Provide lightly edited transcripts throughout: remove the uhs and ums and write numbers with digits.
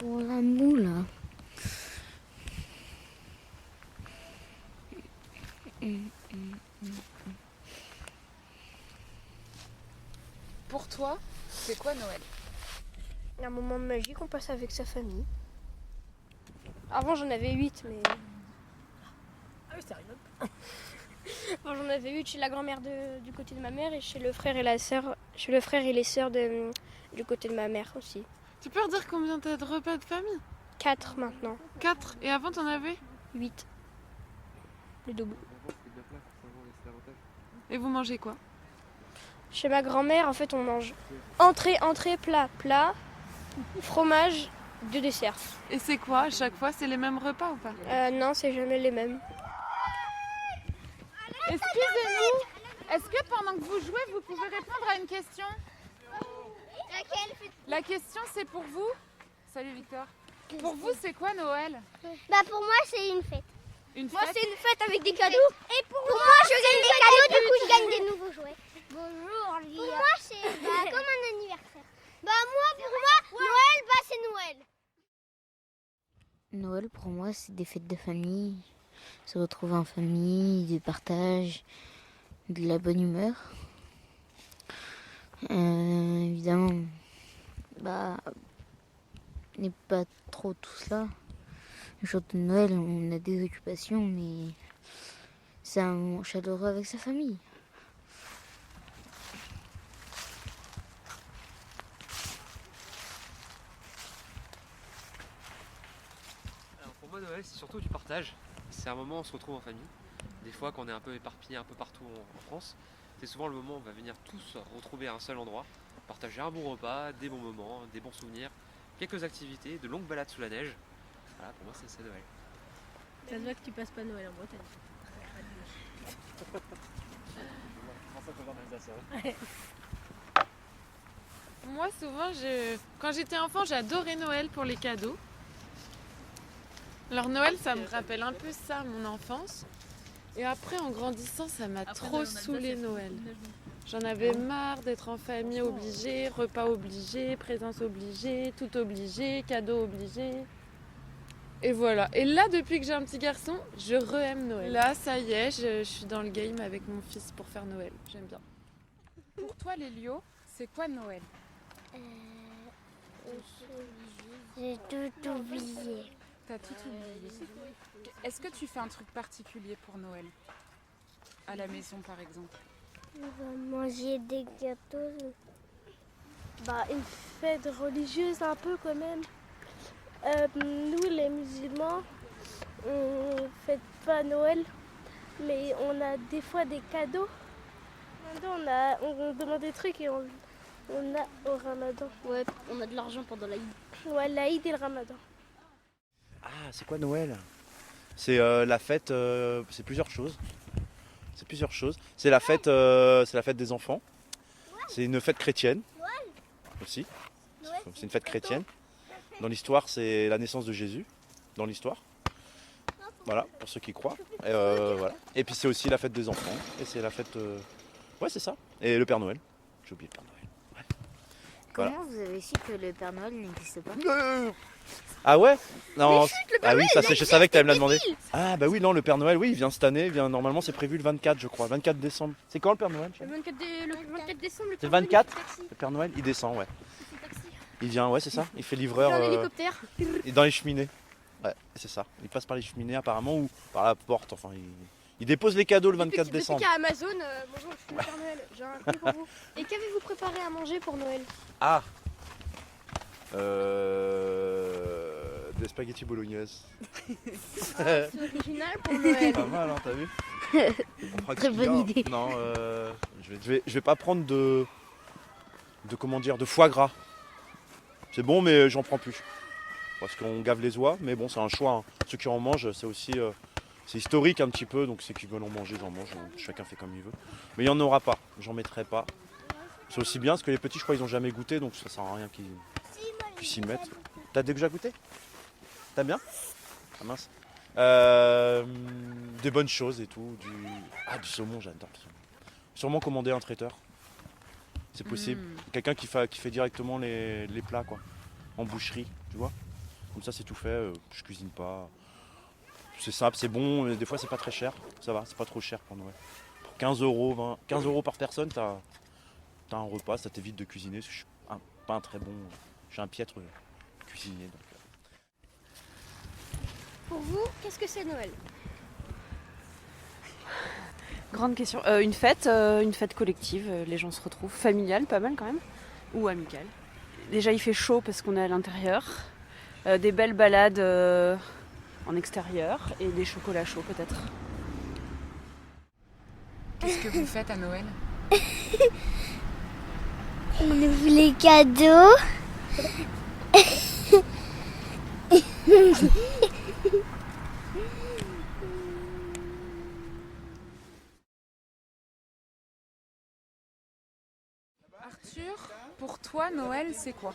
pour la moule. Pour toi, c'est quoi Noël? Un moment magique qu'on passe avec sa famille. Avant j'en avais 8, mais... Ah oui, c'est rigolo. Avant j'en avais 8 chez la grand-mère du côté de ma mère et chez le frère et la sœur, chez le frère et les sœurs du côté de ma mère aussi. Tu peux redire combien t'as de repas de famille? 4 maintenant, 4. Et avant t'en avais? 8. Le double. Et vous mangez quoi? Chez ma grand-mère, en fait, on mange entrée, plat, plat, fromage, 2 desserts. Et c'est quoi à chaque fois? C'est les mêmes repas ou pas? Non, c'est jamais les mêmes. Excusez-nous, est-ce que pendant que vous jouez, vous pouvez répondre à une question? La question, c'est pour vous. Salut Victor. Pour vous, c'est quoi Noël? Bah pour moi c'est une fête. Une Moi, fête? c'est une fête avec des cadeaux. Et pour moi je gagne des cadeaux, du coup je gagne des nouveaux jouets. Bonjour Lia. Pour moi c'est comme un anniversaire. Bah moi pour moi Noël c'est Noël. Noël, pour moi, c'est des fêtes de famille. Se retrouver en famille, du partage, de la bonne humeur. Évidemment, on n'est pas trop tout cela. Le jour de Noël, on a des occupations, mais c'est un moment chaleureux avec sa famille. Alors pour moi, Noël, c'est surtout du partage. C'est un moment où on se retrouve en famille. Des fois, quand on est un peu éparpillé un peu partout en France, c'est souvent le moment où on va venir tous retrouver à un seul endroit, partager un bon repas, des bons moments, des bons souvenirs, quelques activités, de longues balades sous la neige. Voilà, pour moi, c'est Noël. Ça se voit que tu passes pas Noël en Bretagne. Moi, souvent, quand j'étais enfant, j'adorais Noël pour les cadeaux. Alors Noël, ça me rappelle un peu ça, mon enfance. Et après, en grandissant, ça m'a trop saoulé Noël. J'en avais marre d'être en famille obligée, repas obligés, présence obligée, tout obligé, cadeaux obligés. Et voilà. Et là, depuis que j'ai un petit garçon, je re-aime Noël. Là, ça y est, je suis dans le game avec mon fils pour faire Noël. J'aime bien. Pour toi, Lélio, c'est quoi Noël? J'ai tout oublié. T'as tout oublié. Est-ce que tu fais un truc particulier pour Noël? À la maison, par exemple. On va manger des gâteaux. Une fête religieuse un peu quand même. Nous, les musulmans, on ne fête pas Noël, mais on a des fois des cadeaux. On demande des trucs et on a au Ramadan. Ouais, on a de l'argent pendant l'Aïd. Ouais, l'Aïd et le Ramadan. Ah, c'est quoi Noël? C'est la fête, c'est plusieurs choses. C'est la fête des enfants. C'est une fête chrétienne aussi. C'est une fête chrétienne. Dans l'histoire, c'est la naissance de Jésus. Dans l'histoire. Voilà, pour ceux qui croient. Voilà. Et puis c'est aussi la fête des enfants. Et c'est la fête. Ouais, c'est ça. Et le Père Noël. J'ai oublié le Père Noël. Ouais. Comment vous avez su que le Père Noël n'existe pas? Ah ouais? Non. Ah oui, ça je savais que tu allais me la demander. Ah bah oui, non, le Père Noël, oui, il vient cette année. Normalement, c'est prévu le 24, je crois. 24 décembre. C'est quand le Père Noël? Le 24 décembre, C'est le 24? Le Père Noël, il descend, ouais. Il vient, ouais, c'est ça. Il fait livreur en hélicoptère. dans les cheminées. Ouais, c'est ça. Il passe par les cheminées apparemment ou par la porte. Enfin, il dépose les cadeaux le 24 décembre. Depuis qu'à Amazon, bonjour, je suis le Père Noël. J'ai un truc pour vous. Et qu'avez-vous préparé à manger pour Noël? Ah. Des spaghettis bolognaises. C'est original pour Noël. Pas mal, hein, t'as vu? Très bonne idée. Non, je vais pas prendre de foie gras. C'est bon, mais j'en prends plus. Parce qu'on gave les oies, mais bon, c'est un choix. Hein. Ceux qui en mangent, c'est aussi c'est historique un petit peu, donc ceux qui veulent en manger, ils en mangent. Chacun fait comme il veut. Mais il n'y en aura pas. J'en mettrai pas. C'est aussi bien parce que les petits, je crois, ils n'ont jamais goûté, donc ça sert à rien qu'ils s'y mettent. T'as déjà goûté? T'aimes bien? Ah mince. Des bonnes choses et tout. Du saumon, j'adore le saumon. Sûrement commander un traiteur. C'est possible. Quelqu'un qui fait directement les plats, quoi. En boucherie, tu vois. Comme ça c'est tout fait, je cuisine pas. C'est simple, c'est bon, et des fois c'est pas très cher. Ça va, c'est pas trop cher pour Noël. Pour 15 €, 15 € par personne, t'as un repas, ça t'évite de cuisiner. Je suis pas un très bon, je suis un piètre cuisinier. Donc. Pour vous, qu'est-ce que c'est Noël? Grande question. Une fête collective, les gens se retrouvent. Familiale, pas mal quand même. Ou amicale. Déjà, il fait chaud parce qu'on est à l'intérieur. Des belles balades en extérieur et des chocolats chauds peut-être. Qu'est-ce que vous faites à Noël? On ouvre les cadeaux. Arthur, pour toi, Noël, c'est quoi?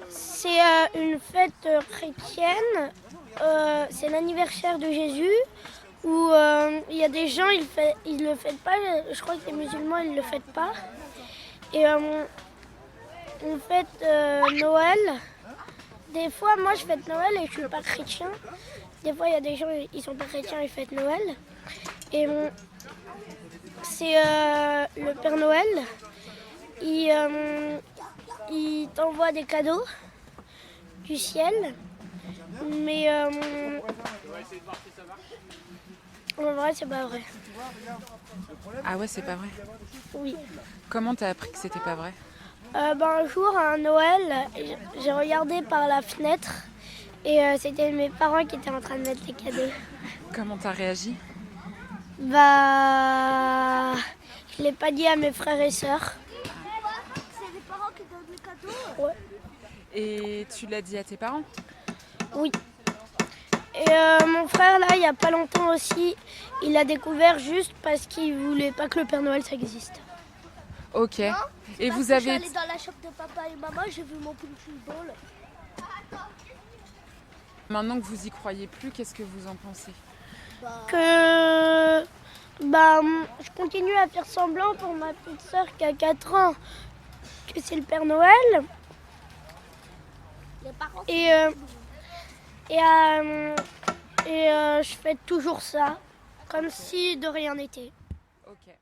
C'est une fête chrétienne. C'est l'anniversaire de Jésus. Où il y a des gens, ils le fêtent pas. Je crois que les musulmans, ils le fêtent pas. Et on fête Noël. Des fois, moi, je fête Noël et je suis pas chrétien. Des fois, il y a des gens, ils sont pas chrétiens et fêtent Noël. Et c'est le Père Noël. Il t'envoie des cadeaux du ciel. Mais en vrai, c'est pas vrai. Ah ouais, c'est pas vrai. Oui. Comment t'as appris que c'était pas vrai? Un jour, à Noël, j'ai regardé par la fenêtre et c'était mes parents qui étaient en train de mettre les cadeaux. Comment t'as réagi? Je l'ai pas dit à mes frères et sœurs. C'est les parents qui donnent les cadeaux. Ouais. Et tu l'as dit à tes parents? Oui. Et mon frère, là, il y a pas longtemps aussi, il a découvert juste parce qu'il voulait pas que le Père Noël, ça existe. Ok. Et vous Je suis avez... allée dans la chambre de papa et maman, j'ai vu mon punching ball. Maintenant que vous y croyez plus, qu'est-ce que vous en pensez? Que je continue à faire semblant pour ma petite sœur qui a 4 ans que c'est le Père Noël. Les parents. Je fais toujours ça, comme si de rien n'était. Ok.